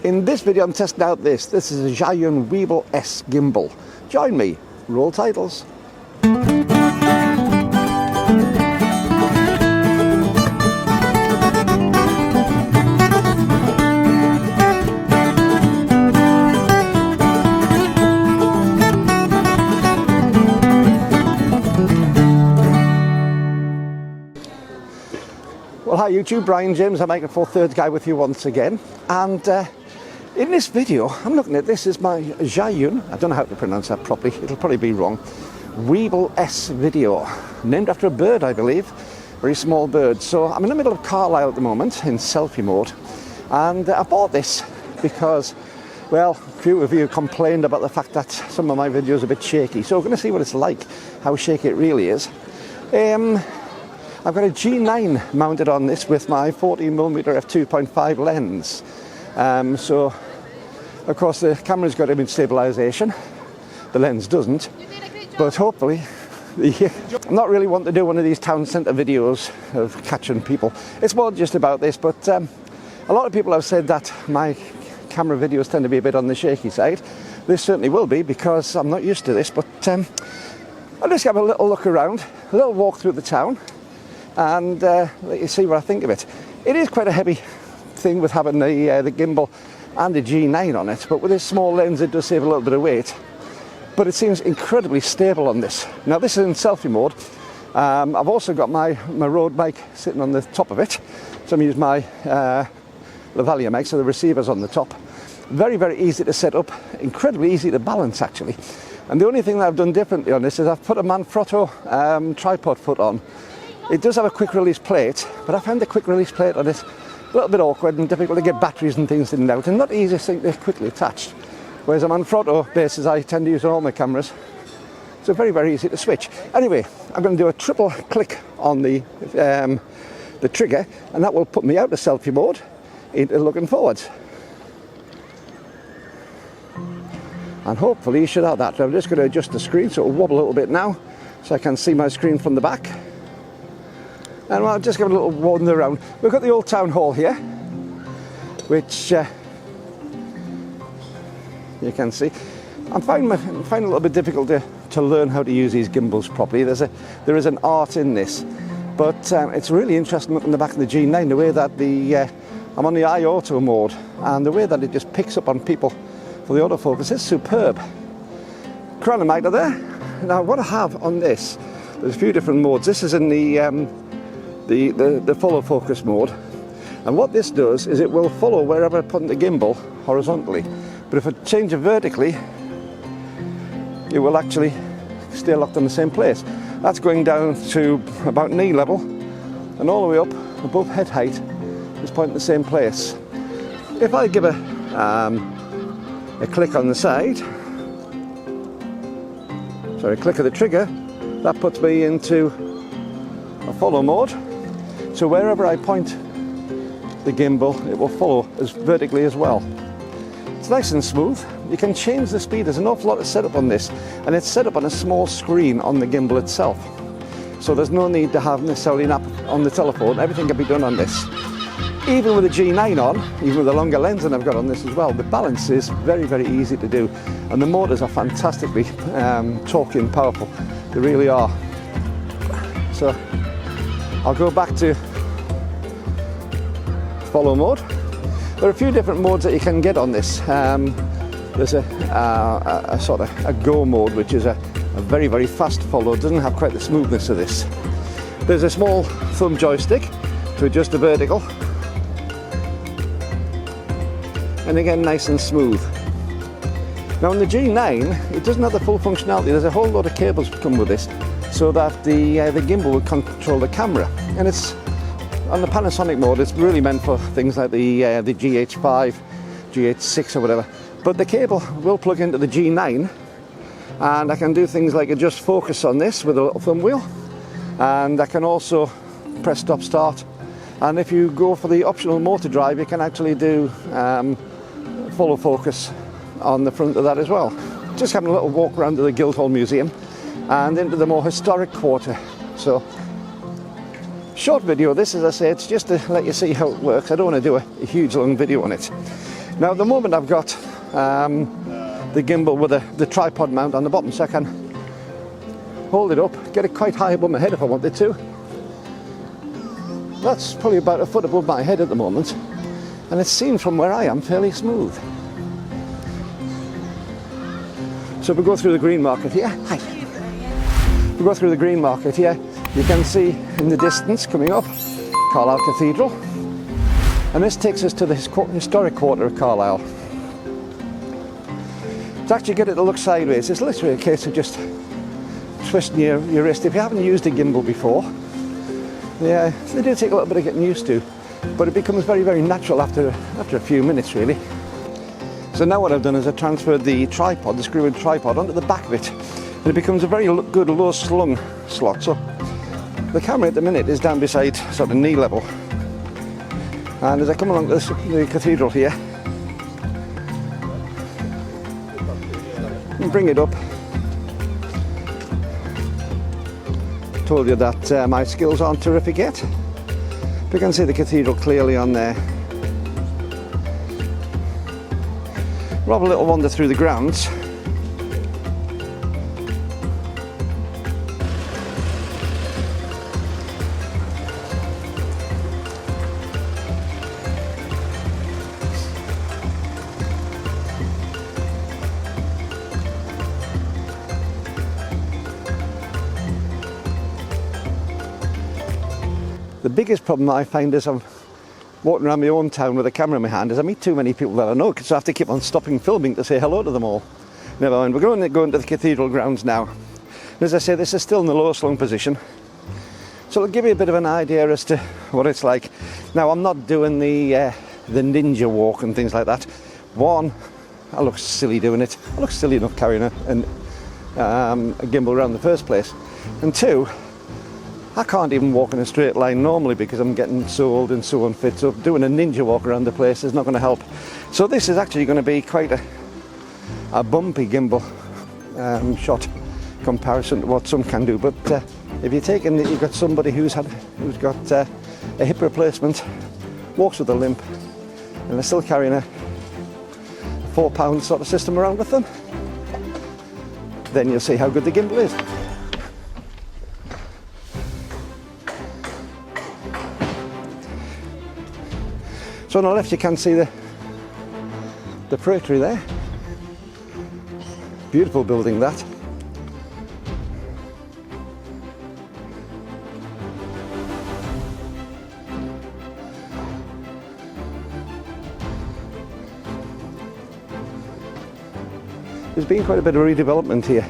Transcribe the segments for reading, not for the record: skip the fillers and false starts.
In this video I'm testing out this is a Zhiyun Weebil-S gimbal. Join me, roll titles. Well, hi YouTube, Brian James, I'm making for third guy with you once again, and in this video I'm looking at this is my Zhiyun, I don't know how to pronounce that properly, it'll probably be wrong, Weebil-S video, named after a bird I believe, very small bird. So I'm in the middle of Carlisle at the moment in selfie mode, and I bought this because, well, a few of you complained about the fact that some of my videos are a bit shaky, so we're going to see what it's like, how shaky it really is. I've got a G9 mounted on this with my 14mm f2.5 lens. So, of course, the camera's got image stabilization. The lens doesn't. But hopefully, I'm not really wanting to do one of these town centre videos of catching people. It's more just about this, but a lot of people have said that my camera videos tend to be a bit on the shaky side. This certainly will be because I'm not used to this, but I'll just have a little look around, a little walk through the town, and let you see what I think of it. It is quite a heavy thing with having the gimbal and the G9 on it, but with this small lens it does save a little bit of weight, but it seems incredibly stable on this. Now this is in selfie mode. I've also got my Rode mic sitting on the top of it, so I'm using my lavalier mic, so the receiver's on the top. Very, very easy to set up, incredibly easy to balance actually. And the only thing that I've done differently on this is I've put a Manfrotto tripod foot on. It does have a quick release plate, but I found the quick release plate on it a little bit awkward and difficult to get batteries and things in and out, and not the easiest thing to quickly attach. Whereas a Manfrotto bases I tend to use on all my cameras, so very, very easy to switch. Anyway, I'm going to do a triple click on the trigger, and that will put me out of selfie mode into looking forwards. And hopefully you should have that. I'm just going to adjust the screen so it'll wobble a little bit now, so I can see my screen from the back. And I'll just give a little wander around. We've got the old town hall here, which you can see. I'm finding it a little bit difficult to learn how to use these gimbals properly. There is an art in this, but it's really interesting looking at the back of the G9, the way that I'm on the iAuto mode, and the way that it just picks up on people for the autofocus is superb. Chronometer there. Now what I have on this, there's a few different modes. This is in the follow focus mode, and what this does is it will follow wherever I put the gimbal horizontally, but if I change it vertically it will actually stay locked in the same place. That's going down to about knee level, and all the way up above head height is pointing the same place. If I give a click on the side, sorry, a click of the trigger, that puts me into a follow mode. So wherever I point the gimbal, it will follow as vertically as well. It's nice and smooth. You can change the speed. There's an awful lot of setup on this, and it's set up on a small screen on the gimbal itself. So there's no need to have necessarily an app on the telephone. Everything can be done on this. Even with the G9 on, even with the longer lens that I've got on this as well, the balance is very, very easy to do. And the motors are fantastically torquey and powerful. They really are. So I'll go back to follow mode. There are a few different modes that you can get on this. There's a sort of a go mode, which is a very, very fast follow. It doesn't have quite the smoothness of this. There's a small thumb joystick to adjust the vertical, and again nice and smooth. Now on the G9 it doesn't have the full functionality. There's a whole lot of cables that come with this, so that the gimbal will control the camera, and it's on the Panasonic mode. It's really meant for things like the GH5, GH6 or whatever, but the cable will plug into the G9, and I can do things like adjust focus on this with a little thumb wheel, and I can also press stop start, and if you go for the optional motor drive you can actually do follow focus on the front of that as well. Just having a little walk around to the Guildhall Museum and into the more historic quarter. So short video this, as I say, it's just to let you see how it works. I don't want to do a huge long video on it. Now at the moment I've got the gimbal with the tripod mount on the bottom, so I can hold it up, get it quite high above my head if I wanted to. That's probably about a foot above my head at the moment, and it seems from where I am fairly smooth. So if we go through the green market here, hi. If we go through the green market here, you can see in the distance coming up Carlisle Cathedral, and this takes us to the historic quarter of Carlisle. To actually get it to look sideways, it's literally a case of just twisting your wrist. If you haven't used a gimbal before, yeah, they do take a little bit of getting used to, but it becomes very, very natural after a few minutes, really. So now what I've done is I've transferred the tripod, the screw-in tripod, onto the back of it, and it becomes a very good low slung slot. So the camera at the minute is down beside sort of knee level, and as I come along to the cathedral here, and bring it up. Told you that my skills aren't terrific yet. You can see the cathedral clearly on there. We'll have a little wander through the grounds. The biggest problem I find is I'm walking around my own town with a camera in my hand is I meet too many people that I know, so I have to keep on stopping filming to say hello to them all. Never mind, we're going to the cathedral grounds now. And as I say, this is still in the low slung position, so it'll give you a bit of an idea as to what it's like. Now I'm not doing the ninja walk and things like that. One, I look silly doing it. I look silly enough carrying a gimbal around in the first place. And two, I can't even walk in a straight line normally because I'm getting so old and so unfit, so doing a ninja walk around the place is not going to help. So this is actually going to be quite a bumpy gimbal shot comparison to what some can do. But if you're taking it, you've got somebody who's got a hip replacement, walks with a limp, and they're still carrying a 4-pound sort of system around with them, then you'll see how good the gimbal is. So on the left you can see the Praetory there. Beautiful building that. There's been quite a bit of redevelopment here,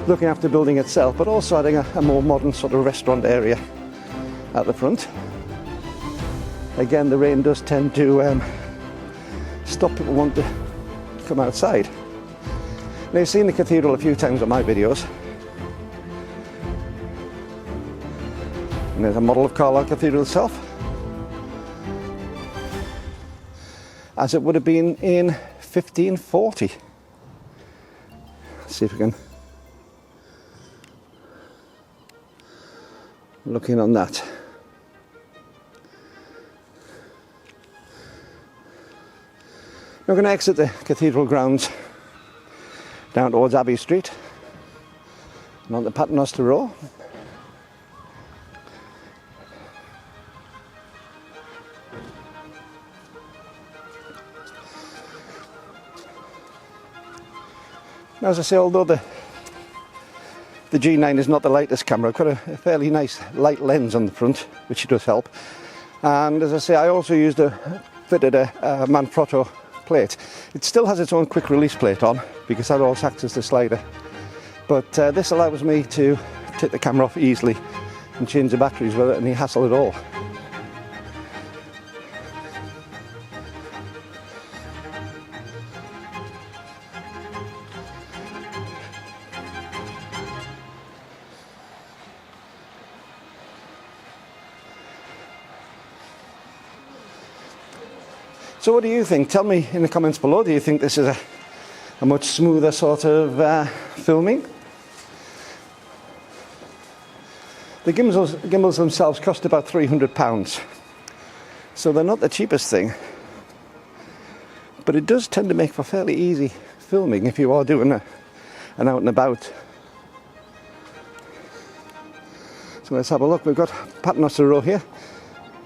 looking after the building itself, but also adding a more modern sort of restaurant area at the front. Again, the rain does tend to stop people wanting to come outside. Now, you've seen the cathedral a few times on my videos. And there's a model of Carlisle Cathedral itself, as it would have been in 1540. Let's see if we can look in on that. We're going to exit the cathedral grounds down towards Abbey Street and on the Paternoster Row. Now, as I say, although the G9 is not the lightest camera, I've got a fairly nice light lens on the front, which does help. And as I say, I also fitted a Manfrotto plate. It still has its own quick release plate on because that also acts as the slider, but this allows me to take the camera off easily and change the batteries without any hassle at all. So what do you think? Tell me in the comments below, do you think this is a much smoother sort of filming? The gimbals themselves cost about £300, so they're not the cheapest thing. but it does tend to make for fairly easy filming if you are doing an out and about. So let's have a look. We've got Paternoster Row here,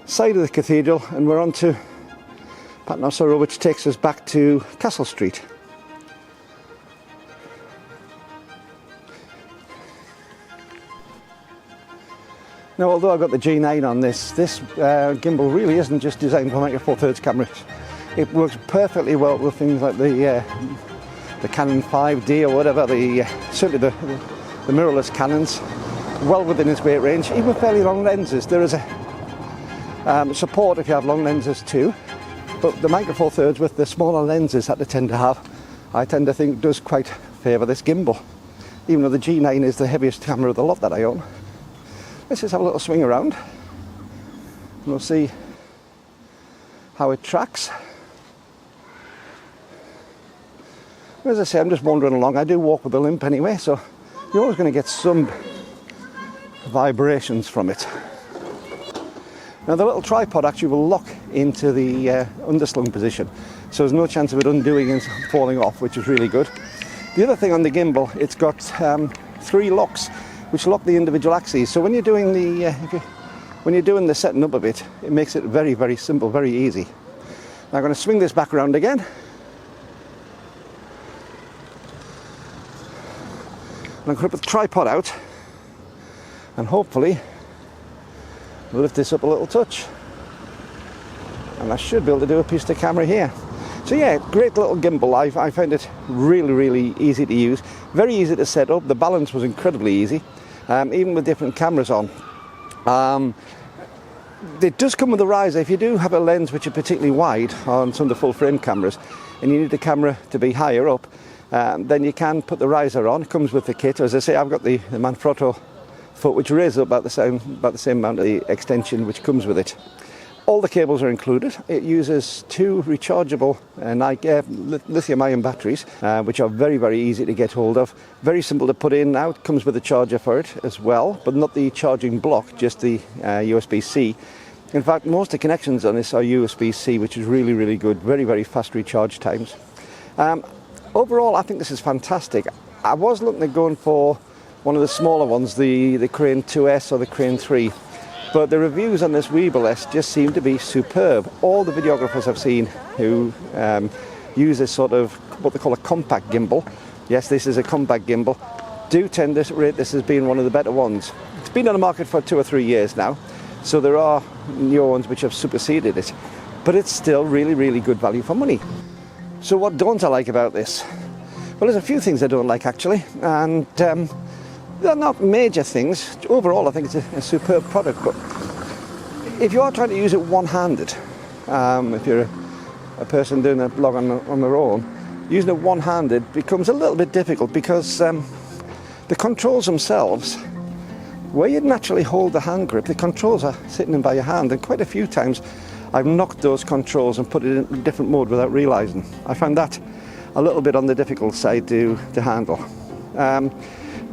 side of the cathedral, and we're on to Paternoster Row, which takes us back to Castle Street. Now, although I've got the G9 on this gimbal really isn't just designed for Micro Four Thirds cameras. It works perfectly well with things like the Canon 5D or whatever, certainly the mirrorless Canons, well within its weight range. Even with fairly long lenses, there is a support if you have long lenses too. But the Micro Four Thirds with the smaller lenses that they tend to have, I tend to think does quite favour this gimbal, even though the G9 is the heaviest camera of the lot that I own. Let's just have a little swing around and we'll see how it tracks. As I say, I'm just wandering along. I do walk with a limp anyway, so you're always going to get some vibrations from it. Now the little tripod actually will lock into the underslung position, so there's no chance of it undoing and falling off, which is really good. The other thing on the gimbal, it's got 3 locks which lock the individual axes. So when you're doing the setting up of it, it makes it very, very simple, very easy. Now I'm going to swing this back around again. And I'm going to put the tripod out and hopefully lift this up a little touch. And I should be able to do a piece to camera here. So yeah, great little gimbal. I found it really, really easy to use. Very easy to set up. The balance was incredibly easy, even with different cameras on. It does come with a riser. If you do have a lens which is particularly wide on some of the full frame cameras and you need the camera to be higher up, then you can put the riser on. It comes with the kit. As I say, I've got the Manfrotto foot which raises up about the same amount of the extension which comes with it. All the cables are included. It uses 2 rechargeable lithium-ion batteries, which are very, very easy to get hold of. Very simple to put in now. It comes with a charger for it as well, but not the charging block, just the USB-C. In fact, most of the connections on this are USB-C, which is really, really good. Very, very fast recharge times. Overall, I think this is fantastic. I was looking at going for one of the smaller ones, the Crane 2S or the Crane 3. But the reviews on this Weebil-S just seem to be superb. All the videographers I've seen who use this sort of what they call a compact gimbal, yes, this is a compact gimbal, do tend to rate this as being one of the better ones. It's been on the market for 2 or 3 years now, so there are newer ones which have superseded it, but it's still really, really good value for money. So what don't I like about this? Well, there's a few things I don't like actually, and they're not major things. Overall, I think it's a superb product, but if you are trying to use it one-handed, if you're a person doing a blog on their own, using it one-handed becomes a little bit difficult because the controls themselves, where you'd naturally hold the hand grip, the controls are sitting in by your hand, and quite a few times I've knocked those controls and put it in a different mode without realising. I find that a little bit on the difficult side to handle.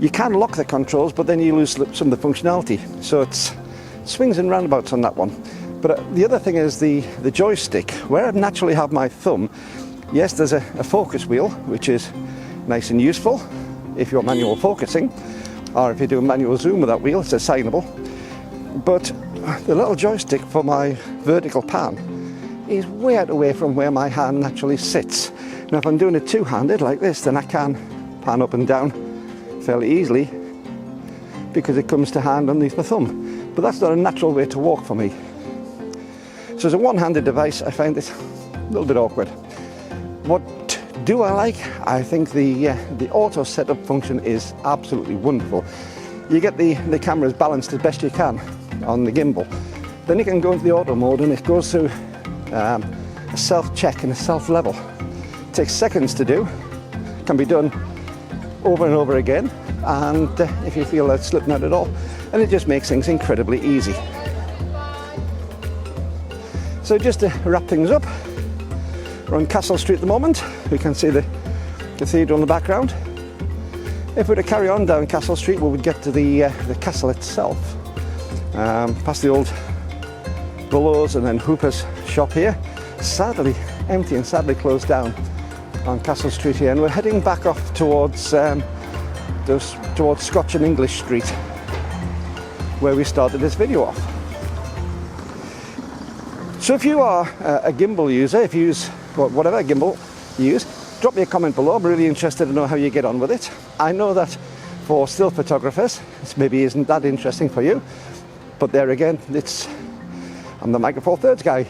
You can lock the controls, but then you lose some of the functionality. So it's swings and roundabouts on that one. But the other thing is the joystick. Where I naturally have my thumb, yes, there's a focus wheel, which is nice and useful if you're manual focusing, or if you do a manual zoom with that wheel, it's assignable. But the little joystick for my vertical pan is way out away from where my hand naturally sits. Now if I'm doing it two-handed like this, then I can pan up and down fairly easily because it comes to hand underneath my thumb. But that's not a natural way to walk for me. So as a one-handed device, I find it a little bit awkward. What do I like? I think the auto setup function is absolutely wonderful. You get the cameras balanced as best you can on the gimbal. Then you can go into the auto mode and it goes through a self-check and a self-level. It takes seconds to do, can be done over and over again, and if you feel like slipping out at all, and it just makes things incredibly easy. So just to wrap things up, we're on Castle Street at the moment. We can see the cathedral in the background. If we were to carry on down Castle Street, we would get to the castle itself, past the old Bullows and then Hooper's shop here. Sadly, empty and sadly closed down on Castle Street here, and we're heading back off towards Scotch and English Street, where we started this video off. So if you are a gimbal user, if you use whatever gimbal you use, drop me a comment below. I'm really interested to know how you get on with it. I know that for still photographers, this maybe isn't that interesting for you, but there again, I'm the Micro Four Thirds guy.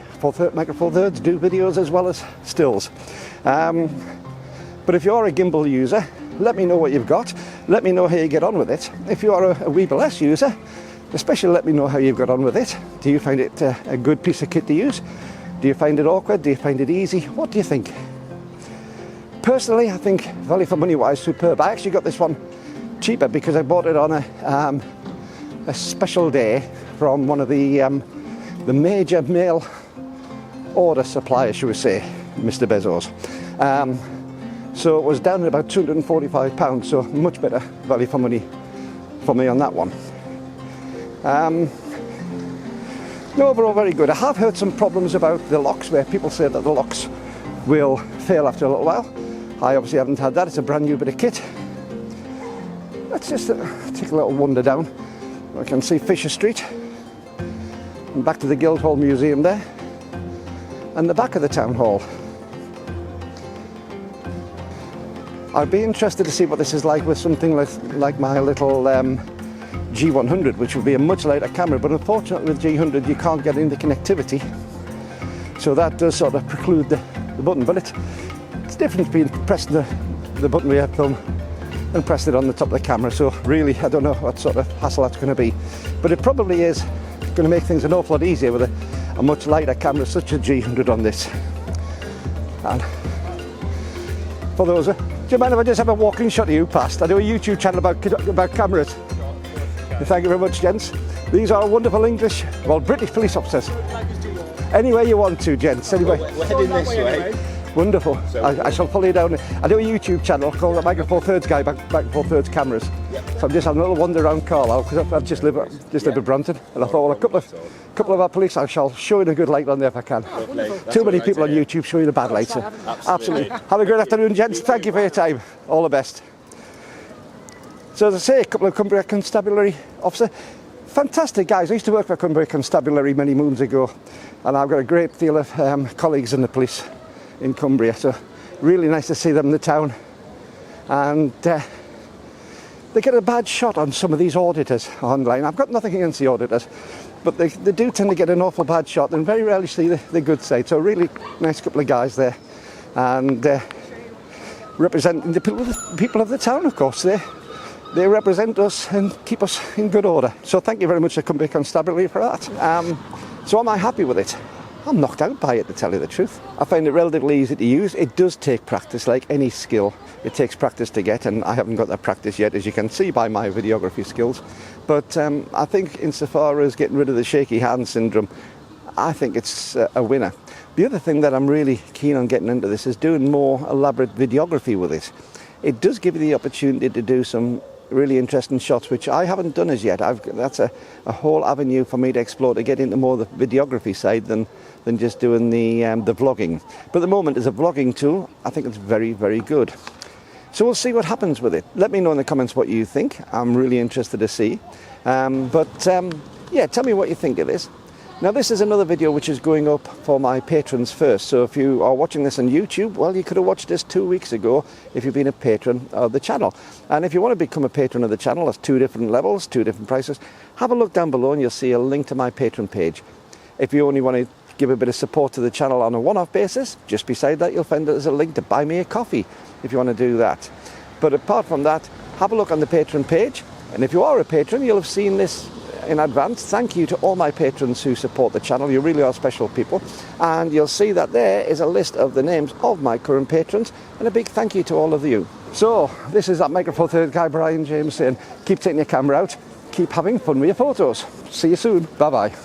Micro Four Thirds do videos as well as stills. But if you're a gimbal user, let me know what you've got. Let me know how you get on with it. If you are a Weebil-S user, especially let me know how you've got on with it. Do you find it a good piece of kit to use? Do you find it awkward? Do you find it easy? What do you think? Personally, I think value for money wise, superb. I actually got this one cheaper because I bought it on a special day from one of the major mail order suppliers, should we say, Mr. Bezos. So it was down at about £245, so much better value for money for me on that one. No, overall very good. I have heard some problems about the locks, where people say that the locks will fail after a little while. I obviously haven't had that. It's a brand new bit of kit. Let's just take a little wander down. I can see Fisher Street and back to the Guildhall Museum there, and the back of the town hall. I'd be interested to see what this is like with something like my little G100, which would be a much lighter camera, but unfortunately with G100 you can't get in the connectivity, so that does sort of preclude the button. But it's different between pressing the button via thumb and press it on the top of the camera, so really I don't know what sort of hassle that's going to be, but it probably is going to make things an awful lot easier with a much lighter camera such as G100 on this. And for those, do you mind if I just have a walking shot of you past? I do a YouTube channel about cameras. Thank you very much, gents. These are wonderful English, well, British police officers. Anywhere you want to, gents. Anyway, we're heading this way. Wonderful. I shall follow you down. I do a YouTube channel called the Micro Four Thirds Guy, Micro Four Thirds Cameras. Yep. So I'm just having a little wander around Carlisle because I just live in Brampton, and I thought, well, a couple of our police I shall show you a good light on there if I can. Too many people on YouTube showing the bad lights. So absolutely. Have a great afternoon, gents. Thank you for your time. All the best. So as I say, a couple of Cumbria Constabulary officers. Fantastic guys. I used to work for Cumbria Constabulary many moons ago, and I've got a great deal of colleagues in the police in Cumbria, so really nice to see them in the town. And they get a bad shot on some of these auditors online. I've got nothing against the auditors, but they do tend to get an awful bad shot and very rarely see the good side. So really nice couple of guys there, and representing the people of the town, of course. They represent us and keep us in good order. So thank you very much to Cumbria Constabulary for that. So am I happy with it? I'm knocked out by it, to tell you the truth. I find it relatively easy to use. It does take practice, like any skill. It takes practice to get, and I haven't got that practice yet, as you can see by my videography skills. But I think insofar as getting rid of the shaky hand syndrome, I think it's a winner. The other thing that I'm really keen on getting into this is doing more elaborate videography with it. It does give you the opportunity to do some really interesting shots, which I haven't done as yet. That's a whole avenue for me to explore, to get into more the videography side than just doing the vlogging. But at the moment, as a vlogging tool, I think it's very, very good. So we'll see what happens with it. Let me know in the comments what you think. I'm really interested to see. Yeah, tell me what you think of this. Now, this is another video which is going up for my patrons first. So if you are watching this on YouTube, well, you could have watched this 2 weeks ago if you've been a patron of the channel. And if you want to become a patron of the channel, that's 2 different levels, 2 different prices. Have a look down below and you'll see a link to my patron page. If you only want to give a bit of support to the channel on a one-off basis, just beside that you'll find that there's a link to buy me a coffee if you want to do that. But apart from that, have a look on the patron page. And if you are a patron, you'll have seen this in advance. Thank you to all my patrons who support the channel. You really are special people. And you'll see that there is a list of the names of my current patrons, and a big thank you to all of you. So this is that Micro Four Thirds guy, Brian James, saying keep taking your camera out, keep having fun with your photos. See you soon. Bye bye.